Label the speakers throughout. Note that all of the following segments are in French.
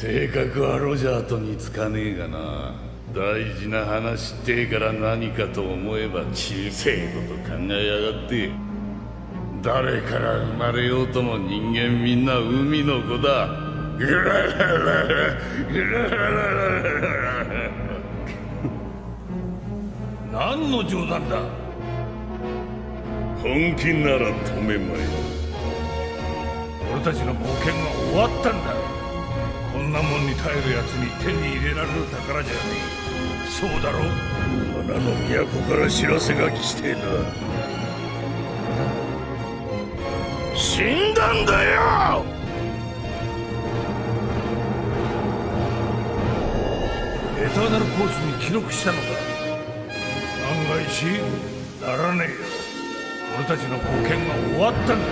Speaker 1: 性格はロジャーと似つかねえがな。大事な話ってえから何かと思えば小せえこと考えやがって。誰から生まれようとも人間みんな海の子だ。何の冗談だ。本気なら止めまい。俺たちの冒険が終わったんだ。こんなもんに耐えるやつに手に入れられる宝じゃねえ。そうだろ。花の都から知らせが来てえな。死んだんだよ。エターナルコースに記録したのか。万が一ならねえよ。俺たちの冒険が終わったんだ。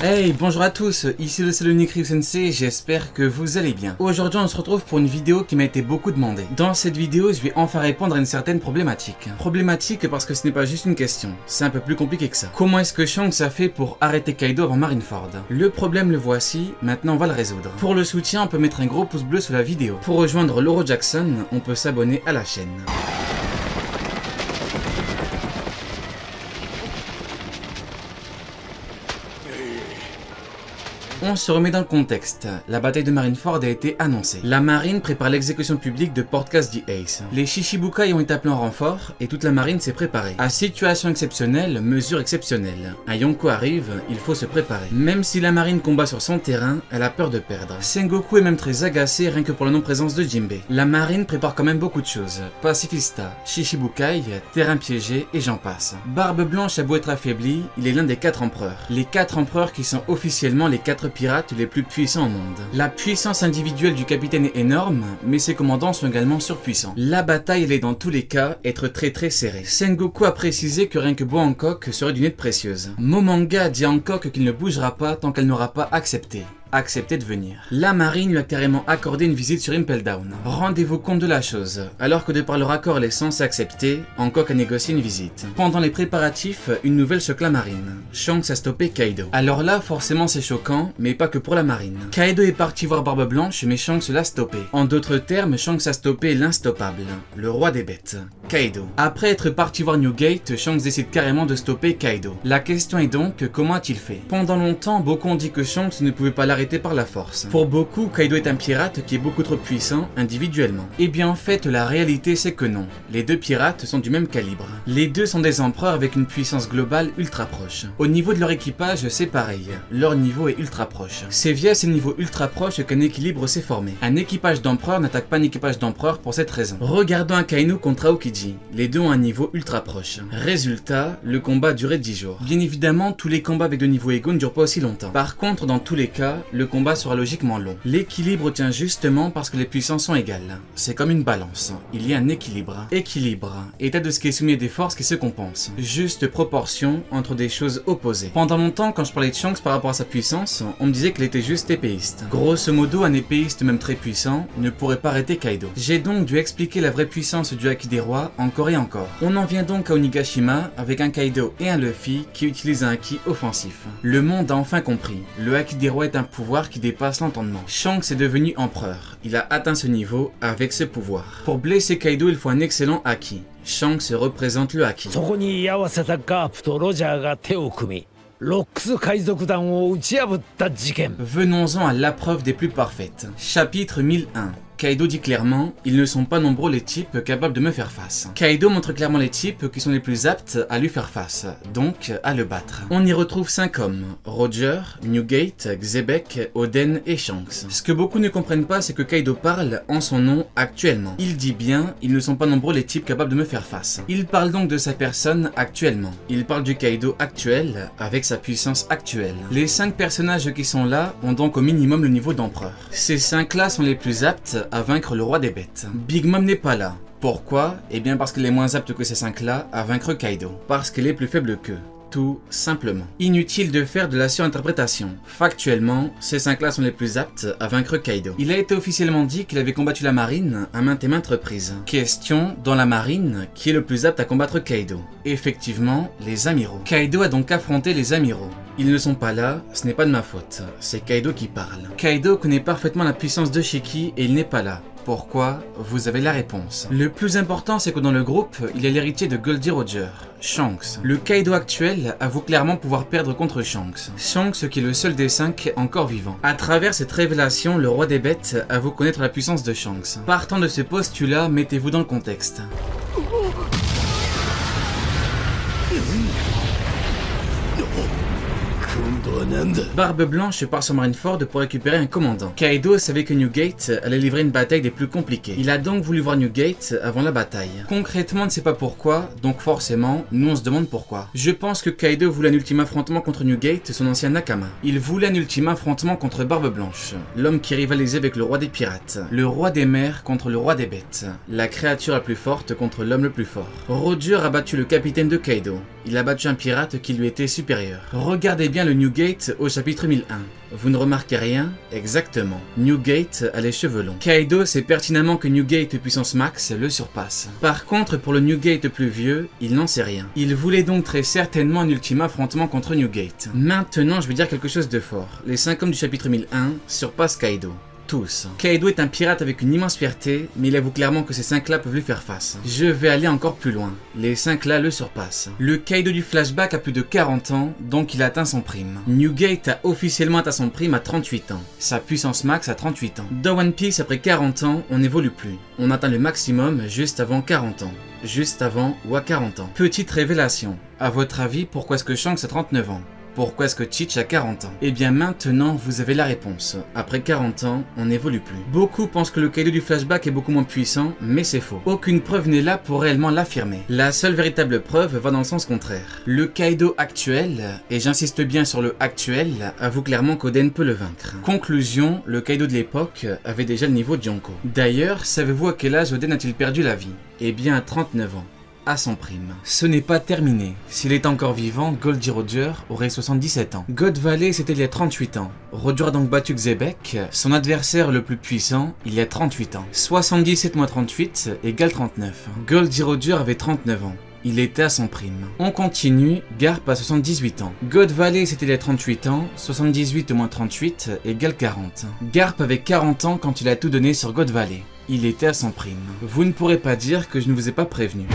Speaker 2: Hey, bonjour à tous, ici le Salonique Ryu Sensei, j'espère que vous allez bien. Aujourd'hui on se retrouve pour une vidéo qui m'a été beaucoup demandée. Dans cette vidéo, je vais enfin répondre à une certaine problématique. Problématique parce que ce n'est pas juste une question, c'est un peu plus compliqué que ça. Comment est-ce que Shanks a fait pour arrêter Kaido avant Marineford? Le problème le voici, maintenant on va le résoudre. Pour le soutien, on peut mettre un gros pouce bleu sous la vidéo. Pour rejoindre Loro Jackson, on peut s'abonner à la chaîne. On se remet dans le contexte. La bataille de Marineford a été annoncée. La marine prépare l'exécution publique de Port Cass the Ace. Les Shichibukai ont été appelés en renfort et toute la marine s'est préparée. À situation exceptionnelle, mesure exceptionnelle. Un Yonko arrive, il faut se préparer. Même si la marine combat sur son terrain, elle a peur de perdre. Sengoku est même très agacé rien que pour la non-présence de Jinbe. La marine prépare quand même beaucoup de choses. Pacifista, Shichibukai, terrain piégé et j'en passe. Barbe Blanche a beau être affaibli, il est l'un des 4 empereurs. Les 4 empereurs qui sont officiellement les 4 pirates les plus puissants au monde. La puissance individuelle du capitaine est énorme, mais ses commandants sont également surpuissants. La bataille allait dans tous les cas être très serrée. Sengoku a précisé que rien que Boa Hancock serait d'une aide précieuse. Momanga dit à Hancock qu'il ne bougera pas tant qu'elle n'aura pas accepté de venir. La marine lui a carrément accordé une visite sur Impel Down. Rendez-vous compte de la chose, alors que de par leur accord elle est censée accepter, Hancock a négocié une visite. Pendant les préparatifs, une nouvelle choque la marine. Shanks a stoppé Kaido. Alors là, forcément c'est choquant, mais pas que pour la marine. Kaido est parti voir Barbe Blanche, mais Shanks l'a stoppé. En d'autres termes, Shanks a stoppé l'instoppable, le roi des bêtes, Kaido. Après être parti voir Newgate, Shanks décide carrément de stopper Kaido. La question est donc, comment a-t-il fait? Pendant longtemps, beaucoup ont dit que Shanks ne pouvait pas l'arrêter par la force. Pour beaucoup, Kaido est un pirate qui est beaucoup trop puissant individuellement. Et bien en fait, la réalité c'est que non. Les deux pirates sont du même calibre. Les deux sont des empereurs avec une puissance globale ultra proche. Au niveau de leur équipage, c'est pareil. Leur niveau est ultra proche. C'est via ces niveaux ultra proches qu'un équilibre s'est formé. Un équipage d'empereur n'attaque pas un équipage d'empereur pour cette raison. Regardons Akainu contre Aokiji. Les deux ont un niveau ultra proche. Résultat, le combat durait 10 jours. Bien évidemment, tous les combats avec de niveaux égaux ne durent pas aussi longtemps. Par contre, dans tous les cas, le combat sera logiquement long. L'équilibre tient justement parce que les puissances sont égales. C'est comme une balance. Il y a un équilibre. Équilibre, état de ce qui est soumis à des forces qui se compensent. Juste proportion entre des choses opposées. Pendant longtemps, quand je parlais de Shanks par rapport à sa puissance, on me disait qu'il était juste épéiste. Grosso modo, un épéiste même très puissant ne pourrait pas arrêter Kaido. J'ai donc dû expliquer la vraie puissance du Haki des rois encore et encore. On en vient donc à Onigashima avec un Kaido et un Luffy qui utilisent un Haki offensif. Le monde a enfin compris. Le Haki des rois est un pouvoir qui dépasse l'entendement. Shanks est devenu empereur. Il a atteint ce niveau avec ce pouvoir. Pour blesser Kaido, il faut un excellent Haki. Shanks représente le Haki. Venons-en à l'épreuve des plus parfaites. Chapitre 1001. Kaido dit clairement, ils ne sont pas nombreux les types capables de me faire face. Kaido montre clairement les types qui sont les plus aptes à lui faire face, donc à le battre. On y retrouve 5 hommes, Roger, Newgate, Xebec, Oden et Shanks. Ce que beaucoup ne comprennent pas, c'est que Kaido parle en son nom actuellement. Il dit bien, ils ne sont pas nombreux les types capables de me faire face. Il parle donc de sa personne actuellement. Il parle du Kaido actuel, avec sa puissance actuelle. Les 5 personnages qui sont là ont donc au minimum le niveau d'empereur. Ces 5-là sont les plus aptes à vaincre le roi des bêtes. Big Mom n'est pas là. Pourquoi? Eh bien parce qu'elle est moins apte que ces 5-là à vaincre Kaido. Parce qu'elle est plus faible qu'eux. Tout simplement. Inutile de faire de la surinterprétation. Factuellement, ces 5-là sont les plus aptes à vaincre Kaido. Il a été officiellement dit qu'il avait combattu la marine à maintes et maintes reprises. Question, dans la marine, qui est le plus apte à combattre Kaido? Effectivement, les amiraux. Kaido a donc affronté les amiraux. Ils ne sont pas là, ce n'est pas de ma faute. C'est Kaido qui parle. Kaido connaît parfaitement la puissance de Shiki et il n'est pas là. Pourquoi? Vous avez la réponse. Le plus important, c'est que dans le groupe, il est l'héritier de Goldie Roger, Shanks. Le Kaido actuel avoue clairement pouvoir perdre contre Shanks. Shanks qui est le seul des 5 encore vivant. À travers cette révélation, le roi des bêtes avoue connaître la puissance de Shanks. Partant de ce postulat, mettez-vous dans le contexte. Barbe Blanche part sur Marineford pour récupérer un commandant. Kaido savait que Newgate allait livrer une bataille des plus compliquées. Il a donc voulu voir Newgate avant la bataille. Concrètement, on ne sait pas pourquoi, donc forcément, nous on se demande pourquoi. Je pense que Kaido voulait un ultime affrontement contre Newgate, son ancien Nakama. Il voulait un ultime affrontement contre Barbe Blanche, l'homme qui rivalisait avec le roi des pirates, le roi des mers contre le roi des bêtes, la créature la plus forte contre l'homme le plus fort. Roger a battu le capitaine de Kaido. Il a battu un pirate qui lui était supérieur. Regardez bien le Newgate au chapitre 1001. Vous ne remarquez rien? Exactement. Newgate a les cheveux longs. Kaido sait pertinemment que Newgate puissance max le surpasse. Par contre, pour le Newgate plus vieux, il n'en sait rien. Il voulait donc très certainement un ultime affrontement contre Newgate. Maintenant, je vais dire quelque chose de fort. Les 5 hommes du chapitre 1001 surpassent Kaido. Tous. Kaido est un pirate avec une immense fierté, mais il avoue clairement que ces 5-là peuvent lui faire face. Je vais aller encore plus loin. Les 5-là le surpassent. Le Kaido du flashback a plus de 40 ans, donc il a atteint son prime. Newgate a officiellement atteint son prime à 38 ans. Sa puissance max à 38 ans. Dans One Piece, après 40 ans, on n'évolue plus. On atteint le maximum juste avant 40 ans. Juste avant ou à 40 ans. Petite révélation. À votre avis, pourquoi est-ce que Shanks a 39 ans? Pourquoi est-ce que Teach a 40 ans? Eh bien maintenant, vous avez la réponse. Après 40 ans, on n'évolue plus. Beaucoup pensent que le Kaido du flashback est beaucoup moins puissant, mais c'est faux. Aucune preuve n'est là pour réellement l'affirmer. La seule véritable preuve va dans le sens contraire. Le Kaido actuel, et j'insiste bien sur le actuel, avoue clairement qu'Oden peut le vaincre. Conclusion, le Kaido de l'époque avait déjà le niveau de Yonko. D'ailleurs, savez-vous à quel âge Oden a-t-il perdu la vie? Eh bien à 39 ans. À son prime. Ce n'est pas terminé. S'il est encore vivant, Goldie Roger aurait 77 ans. God Valley, c'était il y a 38 ans. Roger a donc battu Xebec, son adversaire le plus puissant, il y a 38 ans. 77 moins 38 égale 39. Goldie Roger avait 39 ans. Il était à son prime. On continue, Garp a 78 ans. God Valley, c'était il y a 38 ans, 78 moins 38 égale 40. Garp avait 40 ans quand il a tout donné sur God Valley. Il était à son prime. Vous ne pourrez pas dire que je ne vous ai pas prévenu.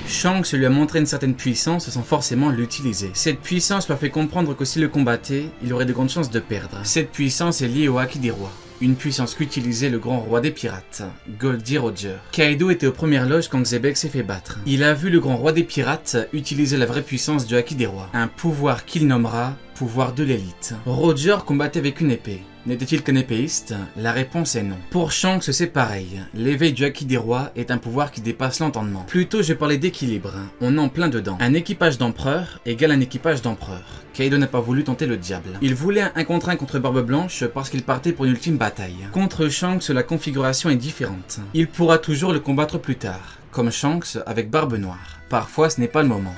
Speaker 2: Shanks lui a montré une certaine puissance sans forcément l'utiliser. Cette puissance lui a fait comprendre que s'il le combattait, il aurait de grandes chances de perdre. Cette puissance est liée au Haki des rois. Une puissance qu'utilisait le grand roi des pirates, Goldie Roger. Kaido était aux premières loges quand Xebec s'est fait battre. Il a vu le grand roi des pirates utiliser la vraie puissance du Haki des rois. Un pouvoir qu'il nommera pouvoir de l'élite. Roger combattait avec une épée. N'était-il qu'un épéiste? La réponse est non. Pour Shanks, c'est pareil. L'éveil du Haki des rois est un pouvoir qui dépasse l'entendement. Plutôt, je parlais d'équilibre. On est en plein dedans. Un équipage d'empereur égale un équipage d'empereur. Kaido n'a pas voulu tenter le diable. Il voulait un 1 contre 1 contre Barbe Blanche parce qu'il partait pour une ultime bataille. Contre Shanks, la configuration est différente. Il pourra toujours le combattre plus tard, comme Shanks avec Barbe Noire. Parfois, ce n'est pas le moment.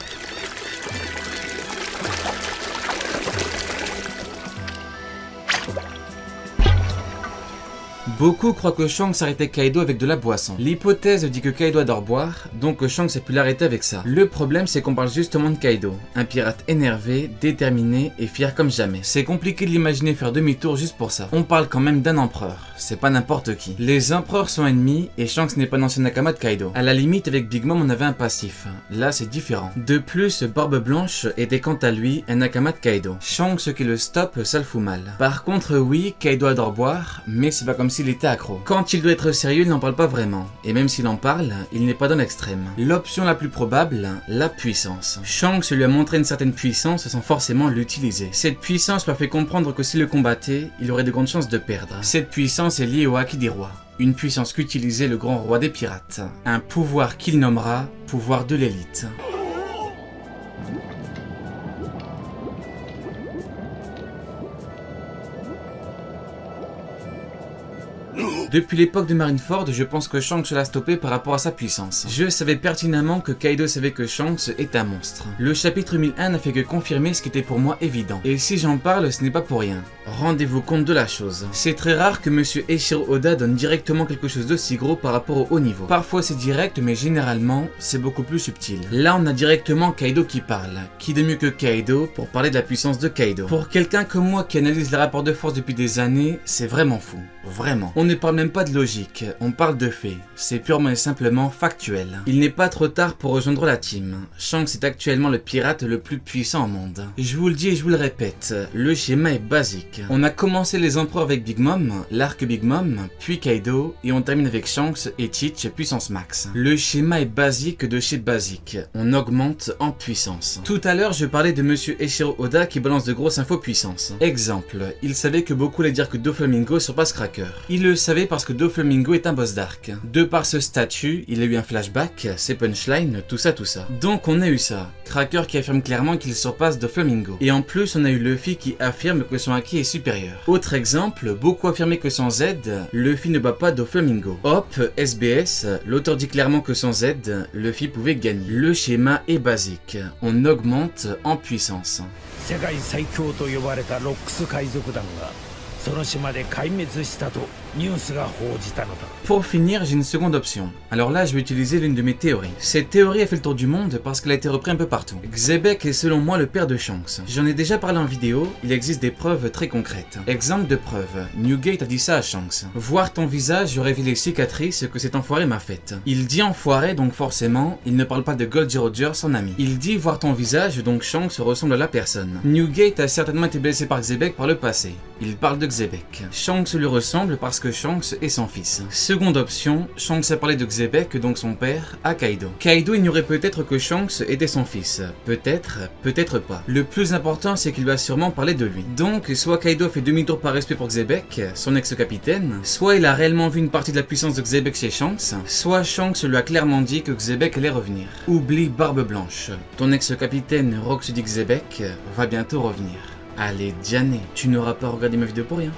Speaker 2: Beaucoup croient que Shanks arrêtait Kaido avec de la boisson. L'hypothèse dit que Kaido adore boire, donc que Shanks a pu l'arrêter avec ça. Le problème c'est qu'on parle justement de Kaido, un pirate énervé, déterminé et fier comme jamais. C'est compliqué de l'imaginer faire demi-tour juste pour ça. On parle quand même d'un empereur, c'est pas n'importe qui. Les empereurs sont ennemis et Shanks n'est pas un ancien Nakama de Kaido. À la limite avec Big Mom on avait un passif, là c'est différent. De plus, Barbe Blanche était quant à lui un Nakama de Kaido. Shanks qui le stoppe, ça le fout mal. Par contre oui, Kaido adore boire, mais c'est pas comme s'il était accro. Quand il doit être sérieux, il n'en parle pas vraiment. Et même s'il en parle, il n'est pas dans l'extrême. L'option la plus probable, la puissance. Shanks lui a montré une certaine puissance sans forcément l'utiliser. Cette puissance lui a fait comprendre que s'il le combattait, il aurait de grandes chances de perdre. Cette puissance est liée au Haki des rois. Une puissance qu'utilisait le grand roi des pirates. Un pouvoir qu'il nommera pouvoir de l'élite. Depuis l'époque de Marineford, je pense que Shanks l'a stoppé par rapport à sa puissance. Je savais pertinemment que Kaido savait que Shanks est un monstre. Le chapitre 1001 n'a fait que confirmer ce qui était pour moi évident. Et si j'en parle, ce n'est pas pour rien. Rendez-vous compte de la chose. C'est très rare que Monsieur Eiichiro Oda donne directement quelque chose d'aussi gros par rapport au haut niveau. Parfois c'est direct, mais généralement, c'est beaucoup plus subtil. Là, on a directement Kaido qui parle. Qui de mieux que Kaido pour parler de la puissance de Kaido? Pour quelqu'un comme moi qui analyse les rapports de force depuis des années, c'est vraiment fou. Vraiment. On ne parle même pas de logique, on parle de faits. C'est purement et simplement factuel. Il n'est pas trop tard pour rejoindre la team. Shanks est actuellement le pirate le plus puissant au monde. Je vous le dis et je vous le répète, le schéma est basique. On a commencé les empereurs avec Big Mom, l'arc Big Mom, puis Kaido, et on termine avec Shanks et Teach puissance max. Le schéma est basique de chez basique. On augmente en puissance. Tout à l'heure, je parlais de Monsieur Eiichiro Oda qui balance de grosses infos puissance. Exemple, il savait que beaucoup allaient dire que Doflamingo surpasse Cracker. Il le savait parce que Doflamingo est un boss d'arc. De par ce statut, il a eu un flashback, ses punchlines, tout ça. Donc on a eu ça. Cracker qui affirme clairement qu'il surpasse Doflamingo. Et en plus, on a eu Luffy qui affirme que son haki est supérieur. Autre exemple, beaucoup affirmaient que sans Z, Luffy ne bat pas Doflamingo. Hop, SBS, l'auteur dit clairement que sans Z, Luffy pouvait gagner. Le schéma est basique. On augmente en puissance. Pour finir, j'ai une seconde option. Alors là, je vais utiliser l'une de mes théories. Cette théorie a fait le tour du monde parce qu'elle a été reprise un peu partout. Xebec est selon moi le père de Shanks. J'en ai déjà parlé en vidéo, il existe des preuves très concrètes. Exemple de preuve, Newgate a dit ça à Shanks. Voir ton visage révèle les cicatrices que cet enfoiré m'a faites. Il dit enfoiré, donc forcément, il ne parle pas de Goldie Roger, son ami. Il dit voir ton visage, donc Shanks ressemble à la personne. Newgate a certainement été blessé par Xebec par le passé. Il parle de Xebec. Shanks lui ressemble parce que Shanks est son fils. Seconde option, Shanks a parlé de Xebec, donc son père, à Kaido. Kaido ignorait peut-être que Shanks était son fils. Peut-être, peut-être pas. Le plus important, c'est qu'il lui a sûrement parlé de lui. Donc, soit Kaido fait demi-tour par respect pour Xebec, son ex-capitaine, soit il a réellement vu une partie de la puissance de Xebec chez Shanks, soit Shanks lui a clairement dit que Xebec allait revenir. Oublie Barbe Blanche. Ton ex-capitaine Roxy Xebec va bientôt revenir. Allez, Diane, tu n'auras pas regardé ma vidéo pour rien.